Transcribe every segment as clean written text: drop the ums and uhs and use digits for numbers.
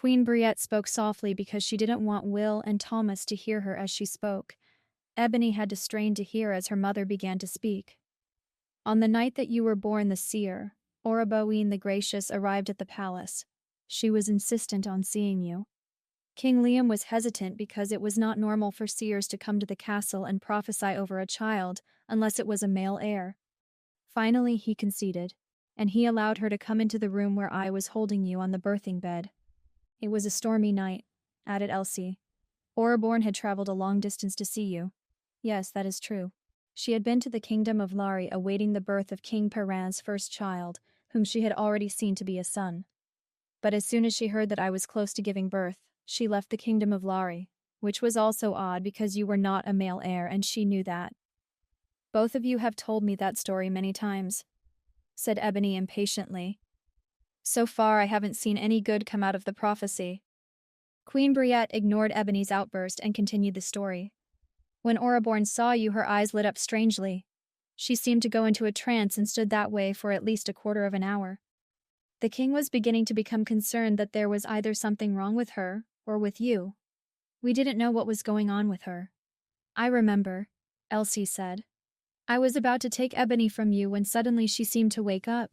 Queen Briette spoke softly because she didn't want Will and Thomas to hear her as she spoke. Ebony had to strain to hear as her mother began to speak. On the night that you were born, the seer, Oraboween the Gracious, arrived at the palace. She was insistent on seeing you. King Liam was hesitant because it was not normal for seers to come to the castle and prophesy over a child unless it was a male heir. Finally, he conceded, and he allowed her to come into the room where I was holding you on the birthing bed. It was a stormy night, added Elsie. Oraborn had traveled a long distance to see you. Yes, that is true. She had been to the kingdom of Lari awaiting the birth of King Paran's first child, whom she had already seen to be a son. But as soon as she heard that I was close to giving birth, she left the kingdom of Lari, which was also odd because you were not a male heir and she knew that. Both of you have told me that story many times, said Ebony impatiently. So far I haven't seen any good come out of the prophecy. Queen Briette ignored Ebony's outburst and continued the story. When Oraborn saw you, her eyes lit up strangely. She seemed to go into a trance and stood that way for at least a quarter of an hour. The king was beginning to become concerned that there was either something wrong with her or with you. We didn't know what was going on with her. I remember, Elsie said. I was about to take Ebony from you when suddenly she seemed to wake up.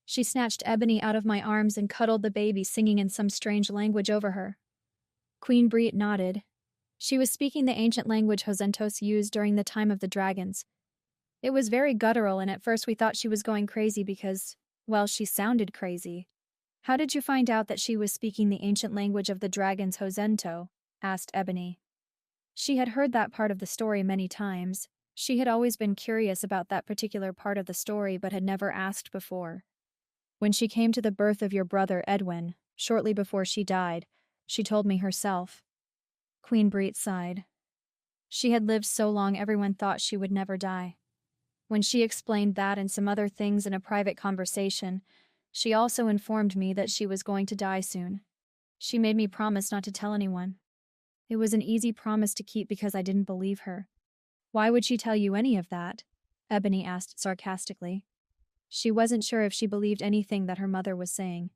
She snatched Ebony out of my arms and cuddled the baby, singing in some strange language over her. Queen Briette nodded. She was speaking the ancient language Hosentos used during the time of the dragons. It was very guttural, and at first we thought she was going crazy because, well, she sounded crazy. How did you find out that she was speaking the ancient language of the dragons Hosento? Asked Ebony. She had heard that part of the story many times. She had always been curious about that particular part of the story but had never asked before. When she came to the birth of your brother Edwin, shortly before she died, she told me herself. Queen Briette sighed. She had lived so long everyone thought she would never die. When she explained that and some other things in a private conversation, she also informed me that she was going to die soon. She made me promise not to tell anyone. It was an easy promise to keep because I didn't believe her. Why would she tell you any of that? Ebony asked sarcastically. She wasn't sure if she believed anything that her mother was saying.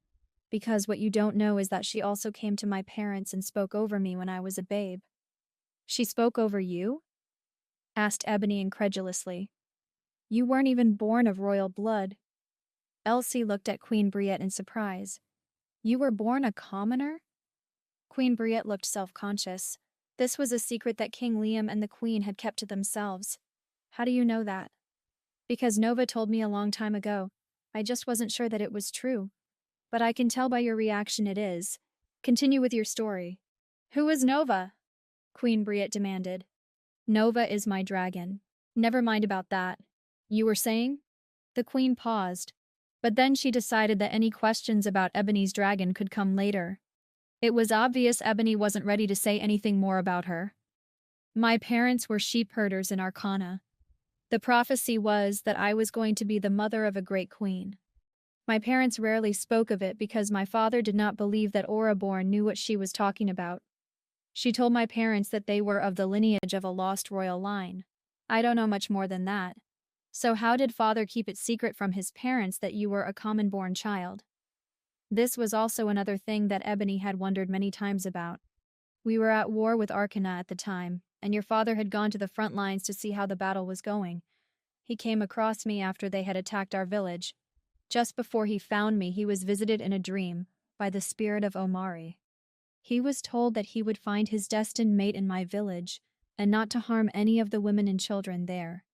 Because what you don't know is that she also came to my parents and spoke over me when I was a babe. She spoke over you? Asked Ebony incredulously. You weren't even born of royal blood. Elsie looked at Queen Briette in surprise. You were born a commoner? Queen Briette looked self-conscious. This was a secret that King Liam and the Queen had kept to themselves. How do you know that? Because Nova told me a long time ago. I just wasn't sure that it was true. But I can tell by your reaction it is. Continue with your story. Who is Nova? Queen Briette demanded. Nova is my dragon. Never mind about that. You were saying? The Queen paused, but then she decided that any questions about Ebony's dragon could come later. It was obvious Ebony wasn't ready to say anything more about her. My parents were sheep herders in Arcana. The prophecy was that I was going to be the mother of a great queen. My parents rarely spoke of it because my father did not believe that Oraborn knew what she was talking about. She told my parents that they were of the lineage of a lost royal line. I don't know much more than that. So how did father keep it secret from his parents that you were a common-born child? This was also another thing that Ebony had wondered many times about. We were at war with Arcana at the time, and your father had gone to the front lines to see how the battle was going. He came across me after they had attacked our village. Just before he found me, he was visited in a dream by the spirit of Omari. He was told that he would find his destined mate in my village, and not to harm any of the women and children there.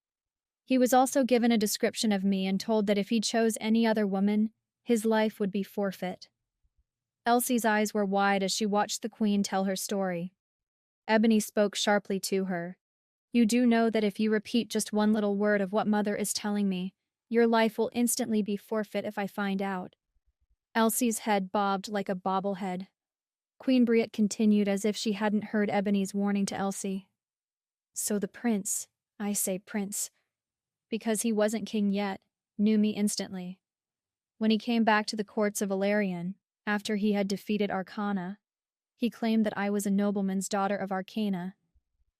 He was also given a description of me and told that if he chose any other woman, his life would be forfeit. Elsie's eyes were wide as she watched the Queen tell her story. Ebony spoke sharply to her. You do know that if you repeat just one little word of what Mother is telling me, your life will instantly be forfeit if I find out. Elsie's head bobbed like a bobblehead. Queen Briette continued as if she hadn't heard Ebony's warning to Elsie. So the prince, I say prince, because he wasn't king yet, knew me instantly. When he came back to the courts of Valerian, after he had defeated Arcana, he claimed that I was a nobleman's daughter of Arcana,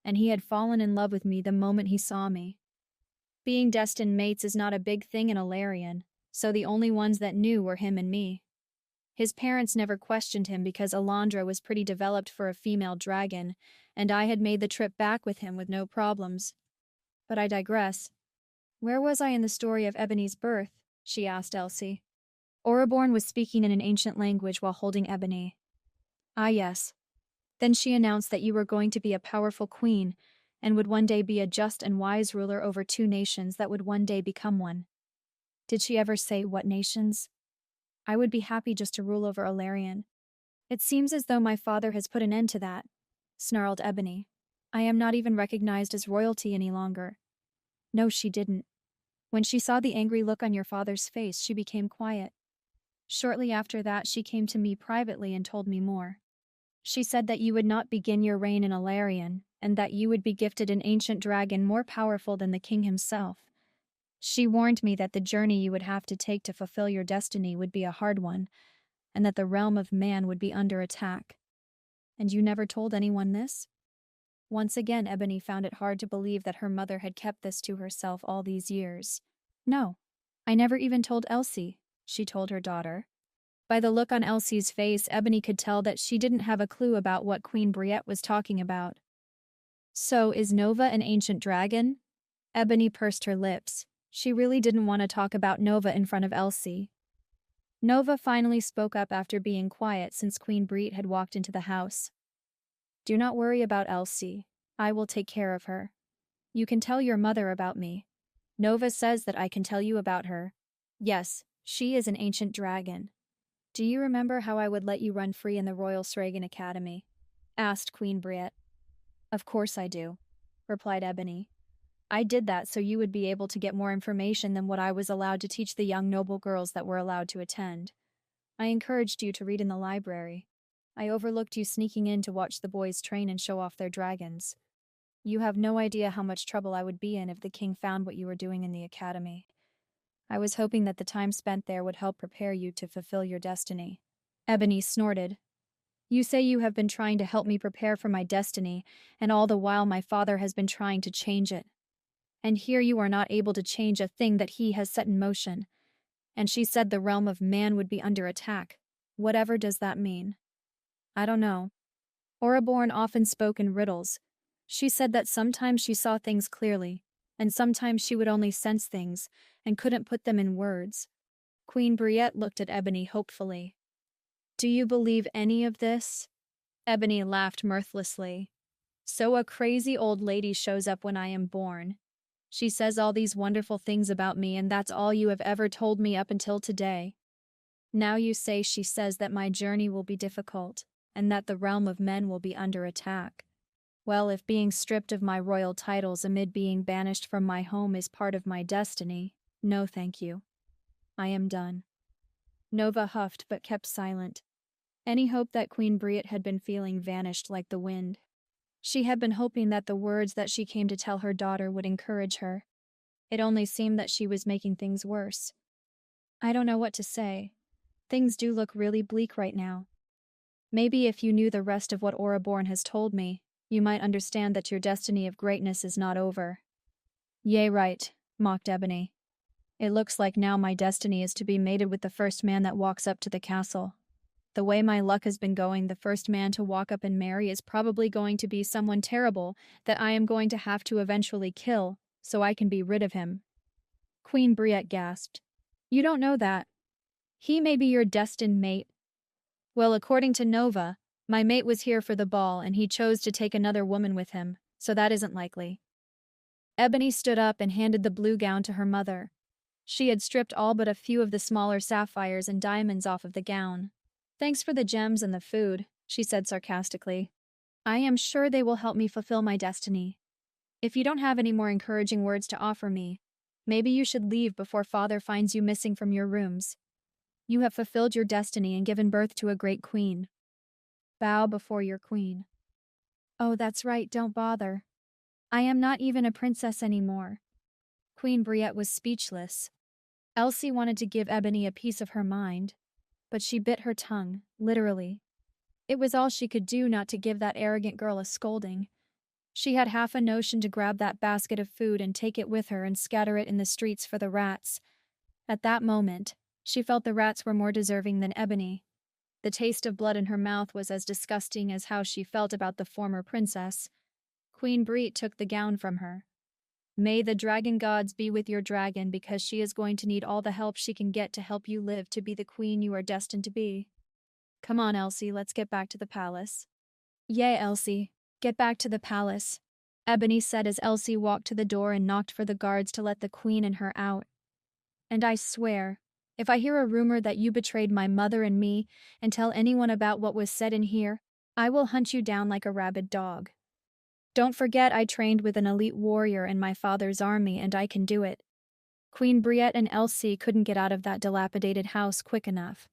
and he had fallen in love with me the moment he saw me. Being destined mates is not a big thing in Valerian, so the only ones that knew were him and me. His parents never questioned him because Alondra was pretty developed for a female dragon, and I had made the trip back with him with no problems. But I digress. Where was I in the story of Ebony's birth? She asked Elsie. Oreborn was speaking in an ancient language while holding Ebony. Ah, yes. Then she announced that you were going to be a powerful queen, and would one day be a just and wise ruler over two nations that would one day become one. Did she ever say what nations? I would be happy just to rule over Alarion. It seems as though my father has put an end to that, snarled Ebony. I am not even recognized as royalty any longer. No, she didn't. When she saw the angry look on your father's face, she became quiet. Shortly after that, she came to me privately and told me more. She said that you would not begin your reign in Alarion, and that you would be gifted an ancient dragon more powerful than the king himself. She warned me that the journey you would have to take to fulfill your destiny would be a hard one, and that the realm of man would be under attack. And you never told anyone this? Once again, Ebony found it hard to believe that her mother had kept this to herself all these years. No, I never even told Elsie, she told her daughter. By the look on Elsie's face, Ebony could tell that she didn't have a clue about what Queen Briette was talking about. So, is Nova an ancient dragon? Ebony pursed her lips. She really didn't want to talk about Nova in front of Elsie. Nova finally spoke up after being quiet since Queen Briette had walked into the house. Do not worry about Elsie. I will take care of her. You can tell your mother about me. Nova says that I can tell you about her. Yes, she is an ancient dragon. Do you remember how I would let you run free in the Royal Sragan Academy? Asked Queen Briette. Of course I do, replied Ebony. I did that so you would be able to get more information than what I was allowed to teach the young noble girls that were allowed to attend. I encouraged you to read in the library. I overlooked you sneaking in to watch the boys train and show off their dragons. You have no idea how much trouble I would be in if the king found what you were doing in the academy. I was hoping that the time spent there would help prepare you to fulfill your destiny. Ebony snorted. You say you have been trying to help me prepare for my destiny, and all the while my father has been trying to change it. And here you are not able to change a thing that he has set in motion. And she said the realm of man would be under attack. Whatever does that mean? I don't know. Oreborn often spoke in riddles. She said that sometimes she saw things clearly, and sometimes she would only sense things, and couldn't put them in words. Queen Briette looked at Ebony hopefully. Do you believe any of this? Ebony laughed mirthlessly. So a crazy old lady shows up when I am born. She says all these wonderful things about me, and that's all you have ever told me up until today. Now you say she says that my journey will be difficult, and that the realm of men will be under attack. Well, if being stripped of my royal titles amid being banished from my home is part of my destiny, no thank you. I am done. Nova huffed but kept silent. Any hope that Queen Briette had been feeling vanished like the wind. She had been hoping that the words that she came to tell her daughter would encourage her. It only seemed that she was making things worse. I don't know what to say. Things do look really bleak right now. Maybe if you knew the rest of what Oreborn has told me, you might understand that your destiny of greatness is not over. Yea, right, mocked Ebony. It looks like now my destiny is to be mated with the first man that walks up to the castle. The way my luck has been going, the first man to walk up and marry is probably going to be someone terrible that I am going to have to eventually kill, so I can be rid of him. Queen Briette gasped. You don't know that. He may be your destined mate. Well, according to Nova, my mate was here for the ball and he chose to take another woman with him, so that isn't likely. Ebony stood up and handed the blue gown to her mother. She had stripped all but a few of the smaller sapphires and diamonds off of the gown. Thanks for the gems and the food, she said sarcastically. I am sure they will help me fulfill my destiny. If you don't have any more encouraging words to offer me, maybe you should leave before Father finds you missing from your rooms. You have fulfilled your destiny and given birth to a great queen. Bow before your queen. Oh, that's right, don't bother. I am not even a princess anymore. Queen Briette was speechless. Elsie wanted to give Ebony a piece of her mind, but she bit her tongue, literally. It was all she could do not to give that arrogant girl a scolding. She had half a notion to grab that basket of food and take it with her and scatter it in the streets for the rats. At that moment, she felt the rats were more deserving than Ebony. The taste of blood in her mouth was as disgusting as how she felt about the former princess. Queen Bree took the gown from her. May the dragon gods be with your dragon, because she is going to need all the help she can get to help you live to be the queen you are destined to be. Come on, Elsie, let's get back to the palace. Yay, Elsie. Get back to the palace, Ebony said as Elsie walked to the door and knocked for the guards to let the queen and her out. And I swear, if I hear a rumor that you betrayed my mother and me and tell anyone about what was said in here, I will hunt you down like a rabid dog. Don't forget I trained with an elite warrior in my father's army, and I can do it. Queen Briette and Elsie couldn't get out of that dilapidated house quick enough.